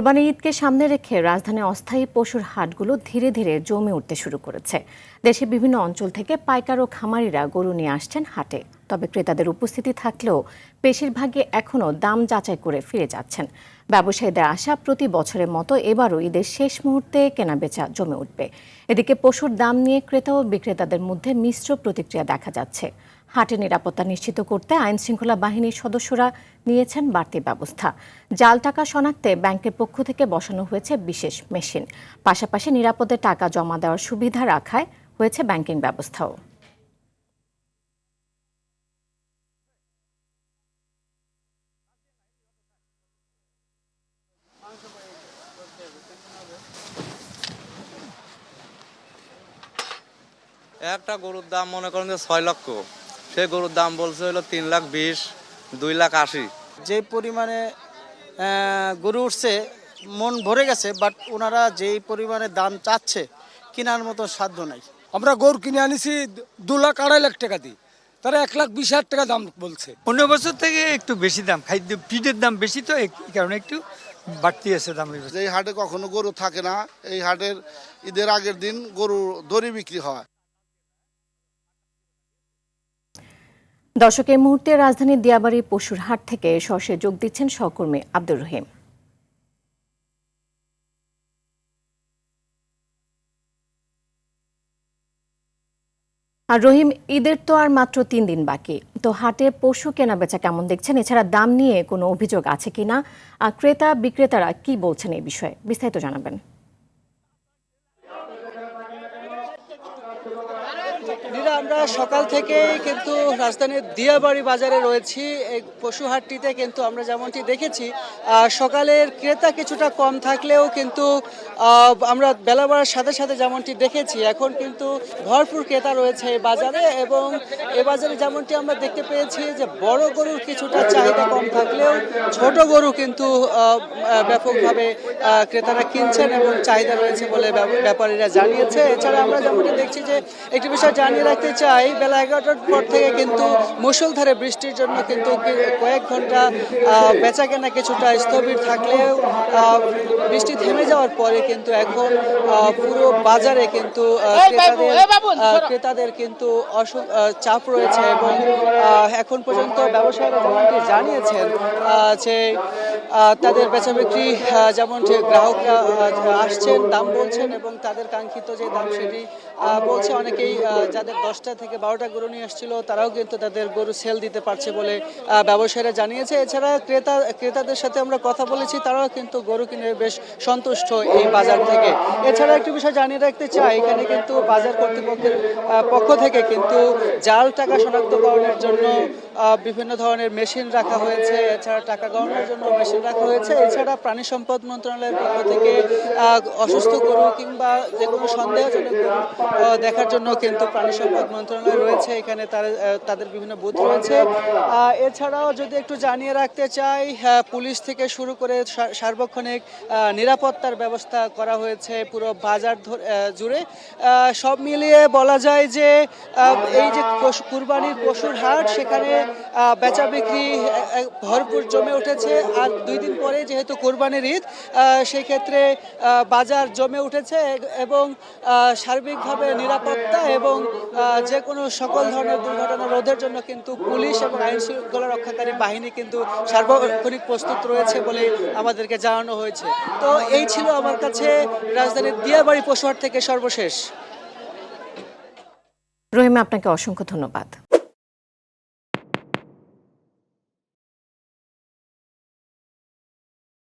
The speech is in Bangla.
কোরবানি ঈদকে সামনে রেখে রাজধানীর অস্থায়ী পশুর হাটগুলো ধীরে ধীরে জমে উঠতে শুরু করেছে। দেশের বিভিন্ন অঞ্চল থেকে পাইকার ও খামারিরা গরু নিয়ে আসছেন হাটে। তবে ক্রেতাদের উপস্থিতি থাকলেও বেশিরভাগই এখনও দাম যাচাই করে ফিরে যাচ্ছেন। ব্যবসায়ীদের আশা, প্রতি বছরের মতো এবারও ঈদের শেষ মুহূর্তে কেনাবেচা জমে উঠবে। এদিকে পশুর দাম নিয়ে ক্রেতা ও বিক্রেতাদের মধ্যে মিশ্র প্রতিক্রিয়া দেখা যাচ্ছে। হাটের নিরাপত্তা নিশ্চিত করতে আইনশৃঙ্খলা বাহিনীর সদস্যরা নিয়েছেন বাড়তি ব্যবস্থা। জাল টাকা শনাক্তে ব্যাংকের পক্ষ থেকে বসানো হয়েছে বিশেষ মেশিন। পাশাপাশি নিরাপদে টাকা জমা দেওয়ার সুবিধা রাখায় হয়েছে ব্যাংকিং ব্যবস্থাও। একটা গরুর দাম মনে করেন যে 6 লক্ষ, সেই গরুর দাম বলছে হলো 3,20,000, 2,80,000। যে পরিমাণে গরু উঠছে মন ভরে গেছে, বাট ওনারা যেই পরিমাণে দাম চাচ্ছে কেনার মতো সাধ্য নাই। আমরা গরু কিনে আনিছি 2,00,000-2,50,000 টাকা দিই, তারা 1,20,000 টাকা দাম বলছে। 15 বছর থেকে একটু বেশি দাম, খাদ্য ফিডের দাম বেশি, তো এই কারণে একটু বাড়তি আছে দাম। এই হাটে কখনো গরু থাকে না, এই হাটের ঈদের আগের দিন গরু দড়ি বিক্রি হয়। দর্শক, এই মুহূর্তে রাজধানীর দিয়াবাড়ি পশুর হাট থেকে সরাসরি যোগ দিচ্ছেন সহকর্মী আব্দুর রহিম। আর রহিম, ঈদের তো আর মাত্র 3 দিন বাকি, তো হাটে পশু কেনাবেচা কেমন দেখছেন? এছাড়া দাম নিয়ে কোনো অভিযোগ আছে কিনা, আর ক্রেতা বিক্রেতারা কি বলছেন এই বিষয়ে বিস্তারিত জানাবেন। আমরা সকাল থেকেই কিন্তু রাজধানীর দিয়াবাড়ি বাজারে রয়েছি। এই পশু হাটটিতে কিন্তু আমরা যেমনটি দেখেছি, সকালের ক্রেতা কিছুটা কম থাকলেও কিন্তু আমরা বেলা বাড়ার সাথে সাথে যেমনটি দেখেছি, এখন কিন্তু ভরপুর ক্রেতা রয়েছে এই বাজারে। এবং এ বাজারে যেমনটি আমরা দেখতে পেয়েছি যে বড় গরুর কিছুটা চাহিদা কম থাকলেও ছোট গরু কিন্তু ব্যাপকভাবে ক্রেতারা কিনছেন এবং চাহিদা রয়েছে বলে ব্যাপারীরা জানিয়েছে। এছাড়া আমরা যেমনটি দেখছি যে একটি বিষয় জানিয়ে রাখতে চাই, বেলা 11টার পর থেকে কিন্তু মুষলধারে বৃষ্টির জন্য কিন্তু কয়েক ঘন্টা বেচাকেনা কিছুটা স্থবির থাকলেও বৃষ্টি থেমে যাওয়ার পরে কিন্তু এখন পুরো বাজারে কিন্তু ক্রেতাদের কিন্তু চাপ রয়েছে। এবং এখন পর্যন্ত ব্যবসায়ীরা যেমনটি জানিয়েছেন যে তাদের বেচা বিক্রি যেমনটি গ্রাহকরা আসছেন, দাম বলছেন এবং তাদের কাঙ্ক্ষিত যে দাম সেটি বলছে। অনেকেই যাদের 10টা থেকে 12টা গরু নিয়ে আসছিল তারাও কিন্তু তাদের গরু সেল দিতে পারছে বলে ব্যবসায়ীরা জানিয়েছে। এছাড়া ক্রেতাদের সাথে আমরা কথা বলেছি, তারাও কিন্তু গরু কিনে বেশ সন্তুষ্ট এই বাজার থেকে। এছাড়া একটি বিষয় জানিয়ে রাখতে চাই, এখানে কিন্তু বাজার কর্তৃপক্ষের পক্ষ থেকে কিন্তু জাল টাকা শনাক্তকরণের জন্য বিভিন্ন ধরনের মেশিন রাখা হয়েছে। এছাড়া টাকা গণনার জন্য মেশিন রাখা হয়েছে। এছাড়া প্রাণী সম্পদ মন্ত্রণালয়ের পক্ষ থেকে অসুস্থ গরু কিংবা যে কোনো সন্দেহজনক গরু দেখার জন্য কিন্তু প্রাণী সম্পদ মন্ত্রণালয় রয়েছে, এখানে তাদের বিভিন্ন বুথ রয়েছে। এছাড়াও যদি একটু জানিয়ে রাখতে চাই, পুলিশ থেকে শুরু করে সার্বক্ষণিক নিরাপত্তার ব্যবস্থা করা হয়েছে পুরো বাজার জুড়ে। সব মিলিয়ে বলা যায় যে এই যে কুরবানির পশুর হাট, সেখানে বেচা বিক্রি ভরপুর জমে উঠেছে। আর 2 দিন পরে যেহেতু কুরবানির ঈদ, সেই ক্ষেত্রে বাজার জমে উঠেছে এবং সার্বিকভাবে নিরাপত্তা এবং যে কোনো সকল ধরনের দুর্ঘটনা রোধের জন্য কিন্তু পুলিশ এবং আইন শৃঙ্খলা রক্ষাকারী বাহিনী কিন্তু সার্বক্ষণিক প্রস্তুত রয়েছে বলে আমাদেরকে জানানো হয়েছে। তো এই ছিল আমার কাছে রাজধানীর দিয়াবাড়ি পশুহাট থেকে সর্বশেষ। রহিম, আপনাকে অসংখ্য ধন্যবাদ।